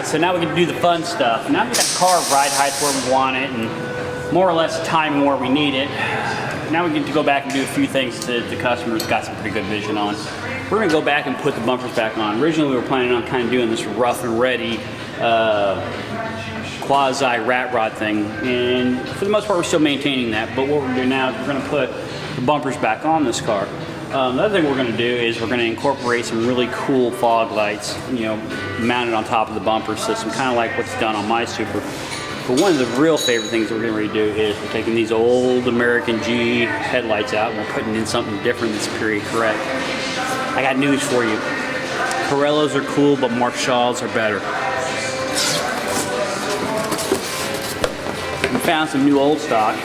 so now we can do the fun stuff. Now we got the car ride height where we want it and more or less timing where we need it. Now we get to go back and do a few things that the customer's got some pretty good vision on. We're gonna go back and put the bumpers back on. Originally we were planning on kind of doing this rough and ready quasi rat rod thing, and for the most part we're still maintaining that, but what we're doing now is we're gonna put the bumpers back on this car. The other thing we're going to do is we're going to incorporate some really cool fog lights, you know, mounted on top of the bumper system, kind of like what's done on my Super. But one of the real favorite things we're going to do is we're taking these old American G headlights out and we're putting in something different that's period correct. I got news for you. Corellas are cool, but Marshalls are better. We found some new old stock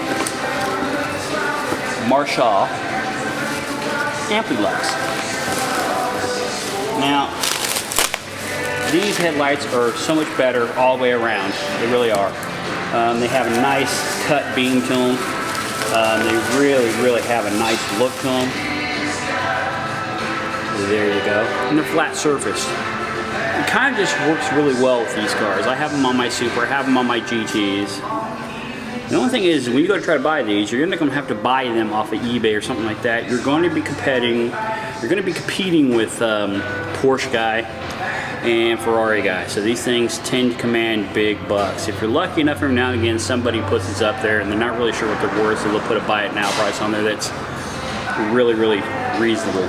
Marshall Ampli-Lux. Now, these headlights are so much better all the way around. They really are. They have a nice cut beam to them. They really have a nice look to them. There you go. And they're flat surfaced. It kind of just works really well with these cars. I have them on my Super, I have them on my GTs. The only thing is, when you go to try to buy these, you're going to have to buy them off of eBay or something like that. You're going to be competing with Porsche guy and Ferrari guy. So these things tend to command big bucks. If you're lucky enough every now and again somebody puts this up there and they're not really sure what they're worth, so they'll put a buy it now price on there that's really reasonable.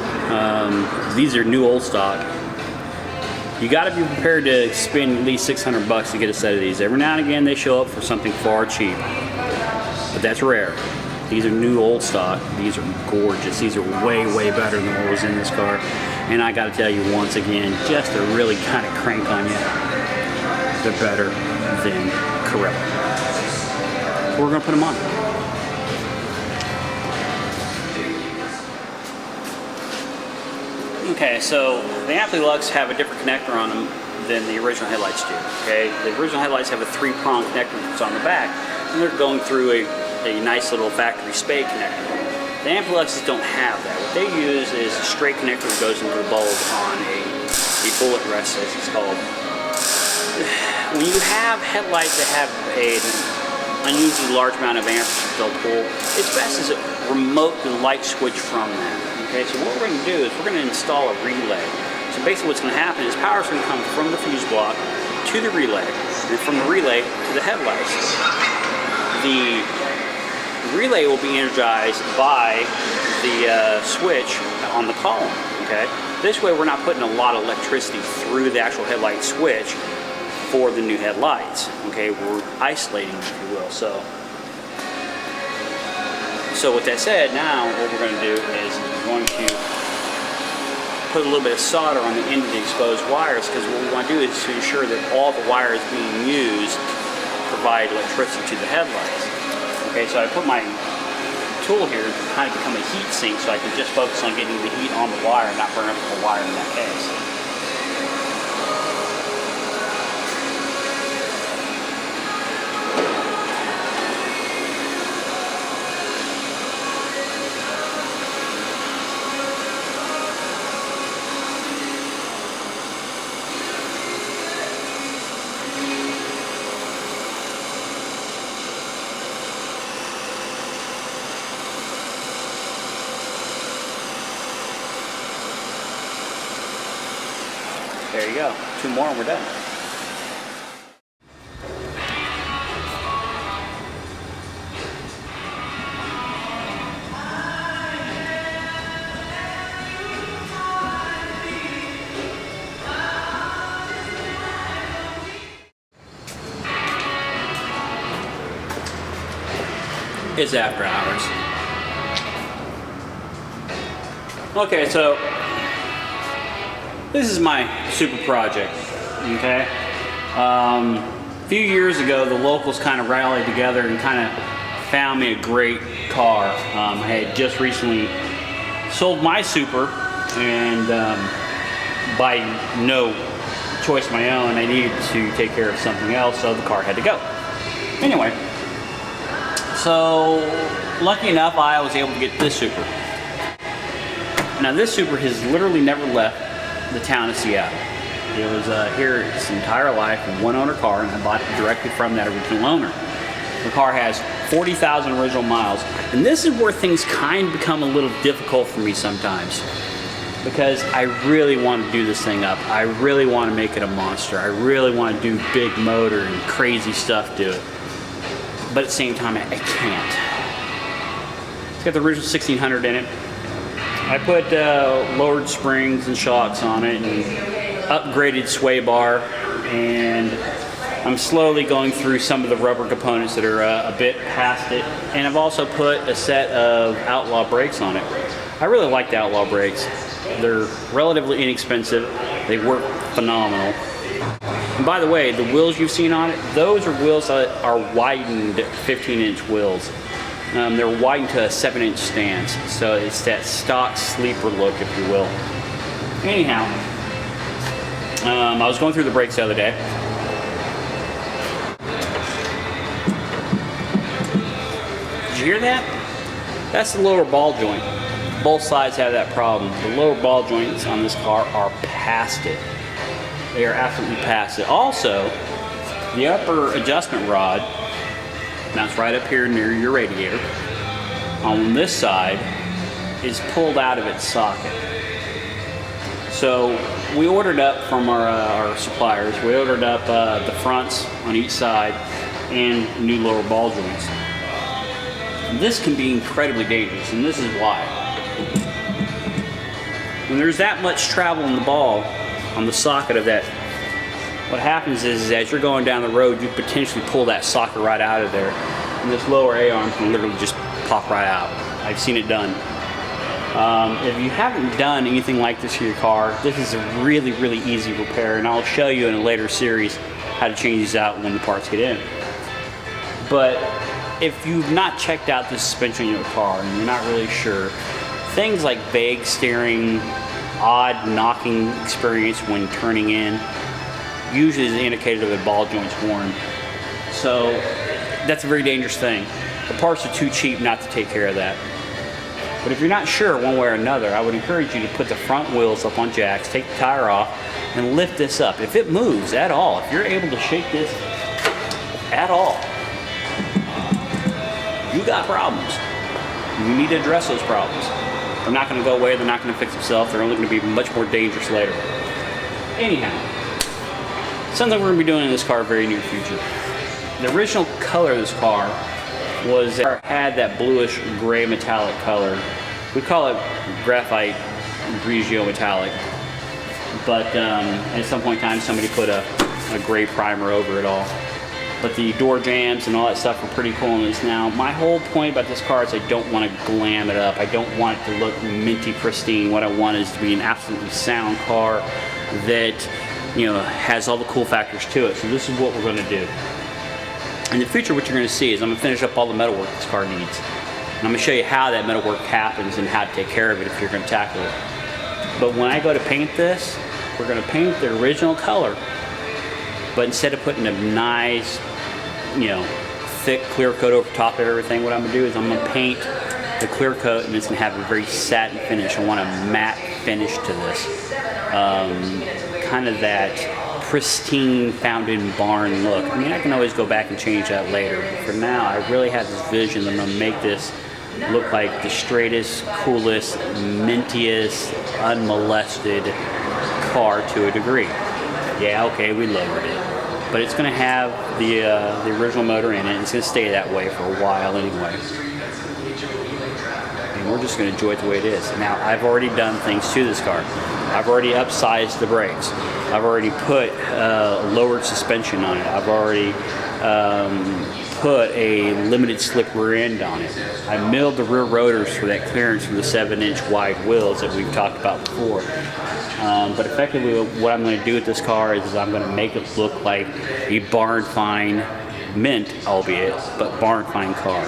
These are new old stock. You got to be prepared to spend at least $600 to get a set of these. Every now and again they show up for something far cheap, but that's rare. These are new old stock. These are gorgeous. These are way better than what was in this car. And I got to tell you once again, just to really kind of crank on you, they're better than Corella. We're going to put them on. Okay, so the Ampli-Lux have a different connector on them than the original headlights do. Okay, the original headlights have a 3-prong connector that's on the back, and they're going through a nice little factory spade connector. The Ampli-Luxes don't have that. What they use is a straight connector that goes into the bulb on a bullet rest, as it's called. When you have headlights that have an unusually large amount of amperage they'll pull, it's best to remote the light switch from that. Okay, so what we're going to do is we're going to install a relay. So basically what's going to happen is power is going to come from the fuse block to the relay, and from the relay to the headlights. The relay will be energized by the switch on the column. Okay, this way we're not putting a lot of electricity through the actual headlight switch for the new headlights. Okay, we're isolating, if you will. So with that said, now what we're going to do is we're going to put a little bit of solder on the end of the exposed wires, because what we want to do is to ensure that all the wires being used provide electricity to the headlights. Okay, so I put my tool here to kind of become a heat sink, so I can just focus on getting the heat on the wire and not burn up the wire in that case. There you go. 2 more and we're done. It's after hours. Okay, so this is my Super project, okay? A few years ago, the locals kind of rallied together and kind of found me a great car. I had just recently sold my Super, and by no choice of my own, I needed to take care of something else, so the car had to go. Anyway, so lucky enough, I was able to get this Super. Now this Super has literally never left the town of Seattle. It was here its entire life, a one-owner car, and I bought it directly from that original owner. The car has 40,000 original miles, and this is where things kind of become a little difficult for me sometimes, because I really want to do this thing up. I really want to make it a monster. I really want to do big motor and crazy stuff to it, but at the same time, I can't. It's got the original 1600 in it. I put lowered springs and shocks on it and upgraded sway bar, and I'm slowly going through some of the rubber components that are a bit past it, and I've also put a set of Outlaw brakes on it. I really like the Outlaw brakes. They're relatively inexpensive. They work phenomenal. And by the way, the wheels you've seen on it, those are wheels that are widened 15-inch wheels. They're widened to a 7-inch stance, so it's that stock sleeper look, if you will. Anyhow, I was going through the brakes the other day. Did you hear that? That's the lower ball joint. Both sides have that problem. The lower ball joints on this car are past it. They are absolutely past it. Also, the upper adjustment rod mounts right up here near your radiator. On this side is pulled out of its socket. So we ordered up from our suppliers, we ordered up the fronts on each side and new lower ball joints. This can be incredibly dangerous, and this is why. When there's that much travel in the ball on the socket of that, what happens is as you're going down the road, you potentially pull that socket right out of there, and this lower A-arm can literally just pop right out. I've seen it done. If you haven't done anything like this to your car, this is a really, really easy repair, and I'll show you in a later series how to change these out when the parts get in. But if you've not checked out the suspension in your car and you're not really sure, things like vague steering, odd knocking experience when turning in, usually is an indicator that the ball joint's worn. So that's a very dangerous thing. The parts are too cheap not to take care of that. But if you're not sure one way or another, I would encourage you to put the front wheels up on jacks, take the tire off, and lift this up. If it moves at all, if you're able to shake this at all, you got problems. You need to address those problems. They're not going to go away, they're not going to fix themselves, they're only going to be much more dangerous later. Anyhow, something we're going to be doing in this car in the very near future. The original color of this car was had that bluish gray metallic color. We call it graphite Grigio metallic, but at some point in time somebody put a gray primer over it all. But the door jambs and all that stuff were pretty cool in this. Now, my whole point about this car is I don't want to glam it up. I don't want it to look minty pristine. What I want is to be an absolutely sound car that, you know, has all the cool factors to it. So this is what we're going to do. In the future, what you're going to see is I'm going to finish up all the metalwork this car needs. And I'm going to show you how that metalwork happens and how to take care of it if you're going to tackle it. But when I go to paint this, we're going to paint the original color. But instead of putting a nice, you know, thick clear coat over top of everything, what I'm going to do is I'm going to paint the clear coat, and it's going to have a very satin finish. I want a matte finish to this. Kind of that pristine found in barn look. I mean, I can always go back and change that later, but for now I really have this vision that I'm going to make this look like the straightest, coolest, mintiest, unmolested car to a degree. Yeah, okay, we lowered it, but it's going to have the original motor in it, and it's going to stay that way for a while anyway. And we're just going to enjoy it the way it is. Now, I've already done things to this car. I've already upsized the brakes. I've already put lowered suspension on it. I've already put a limited slip rear end on it. I milled the rear rotors for that clearance for the 7-inch wide wheels that we've talked about before. But effectively what I'm going to do with this car is I'm going to make it look like a barn find, mint albeit, but barn find car.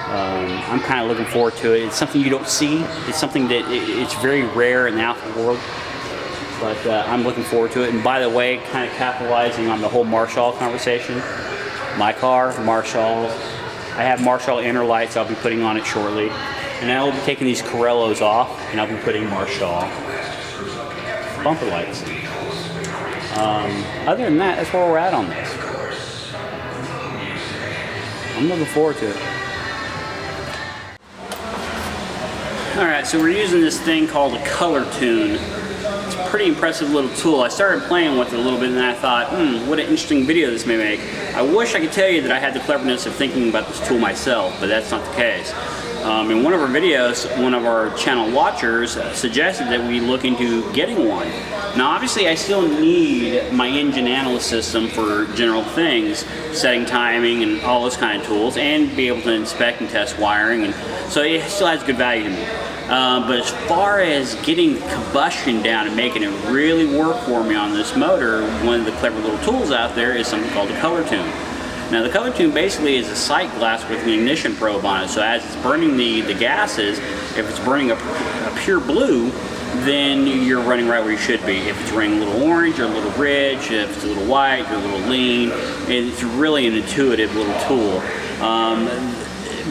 I'm kind of looking forward to it. It's something you don't see. It's something that it's very rare in the Alpha world. But I'm looking forward to it. And by the way, kind of capitalizing on the whole Marshall conversation, my car, Marshalls. I have Marshall inner lights I'll be putting on it shortly. And I will be taking these Corellos off, and I'll be putting Marshall bumper lights. Other than that, that's where we're at on this. I'm looking forward to it. Alright, so we're using this thing called a Colortune. It's a pretty impressive little tool. I started playing with it a little bit and then I thought, what an interesting video this may make. I wish I could tell you that I had the cleverness of thinking about this tool myself, but that's not the case. In one of our videos, one of our channel watchers suggested that we look into getting one. Now obviously I still need my engine analyst system for general things, setting timing and all those kind of tools, and be able to inspect and test wiring, and so it still has good value to me. But as far as getting combustion down and making it really work for me on this motor, one of the clever little tools out there is something called a Colortune. Now the Colortune basically is a sight glass with an ignition probe on it, so as it's burning the gases, if it's burning a pure blue, then you're running right where you should be. If it's running a little orange, you're a little rich. If it's a little white, you're a little lean. It's really an intuitive little tool.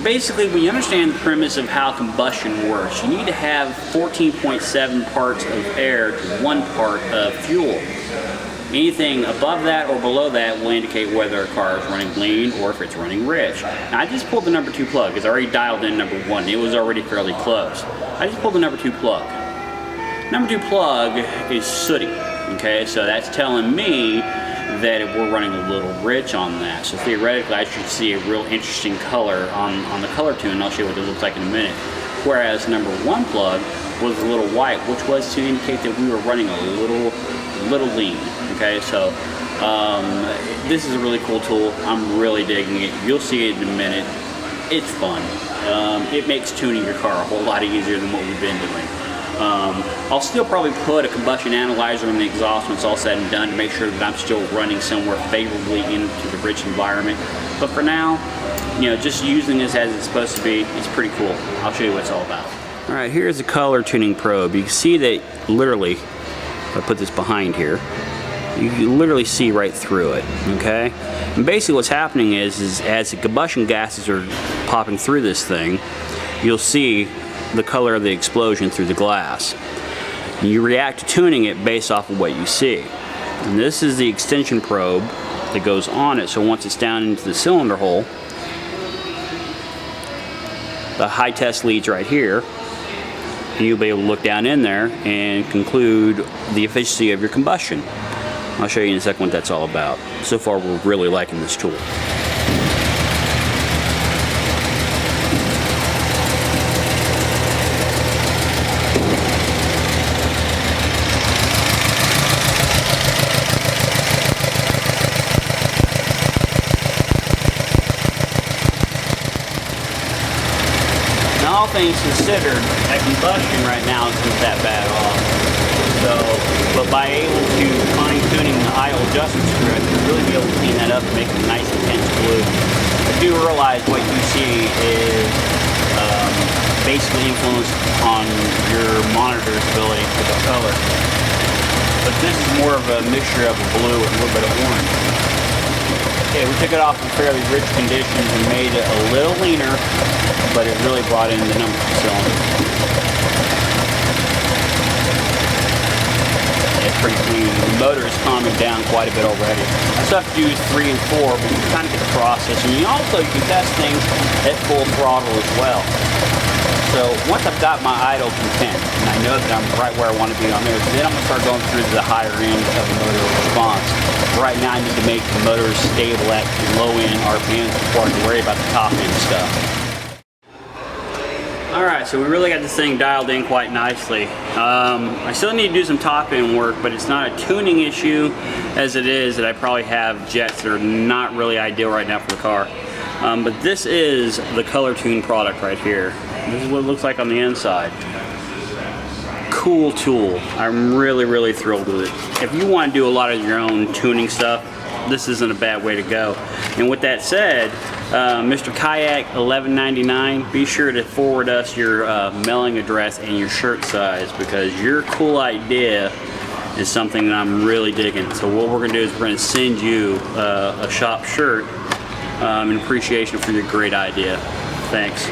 Basically, when you understand the premise of how combustion works, you need to have 14.7 parts of air to 1 part of fuel. Anything above that or below that will indicate whether a car is running lean or if it's running rich. Now, I just pulled the number 2 plug. It's already dialed in number 1. It was already fairly close. I just pulled the number 2 plug. Number 2 plug is sooty. Okay, so that's telling me that if we're running a little rich on that. So theoretically, I should see a real interesting color on the Colortune, and I'll show you what it looks like in a minute. Whereas number 1 plug was a little white, which was to indicate that we were running a little lean. Okay, so this is a really cool tool. I'm really digging it. You'll see it in a minute. It's fun. It makes tuning your car a whole lot easier than what we've been doing. I'll still probably put a combustion analyzer in the exhaust when it's all said and done to make sure that I'm still running somewhere favorably into the rich environment. But for now, just using this as it's supposed to be, it's pretty cool. I'll show you what it's all about. Alright, here's the color tuning probe. You can see that literally, if I put this behind here, you can literally see right through it, okay? And basically what's happening is as the combustion gases are popping through this thing, you'll see the color of the explosion through the glass. And you react to tuning it based off of what you see. And this is the extension probe that goes on it, so once it's down into the cylinder hole, the high test leads right here, and you'll be able to look down in there and conclude the efficiency of your combustion. I'll show you in a second what that's all about. So far, we're really liking this tool. Now, all things considered, that combustion right now isn't that bad off. But by able to fine-tuning the idle adjustment screw, I can really be able to clean that up and make it nice intense blue. I do realize what you see is basically influenced on your monitor's ability to pick up color. But this is more of a mixture of a blue and a little bit of orange. Okay, we took it off in fairly rich conditions and made it a little leaner, but it really brought in the number 2 cylinder. Pretty clean. The motor is calming down quite a bit already. I still have to do 3 and 4, but you kind of get the process. And you can test things at full throttle as well. So once I've got my idle content, and I know that I'm right where I want to be on there, then I'm going to start going through the higher end of the motor response. Right now I need to make the motor stable at low end RPMs before I can worry about the top end stuff. Alright, so we really got this thing dialed in quite nicely. I still need to do some top end work, but it's not a tuning issue as it is that I probably have jets that are not really ideal right now for the car. But this is the Colortune product right here. This is what it looks like on the inside. Cool tool. I'm really thrilled with it. If you want to do a lot of your own tuning stuff, this isn't a bad way to go. And with that said, Mr. Kayak 1199, be sure to forward us your mailing address and your shirt size, because your cool idea is something that I'm really digging. So what we're going to do is we're going to send you a shop shirt in appreciation for your great idea. Thanks.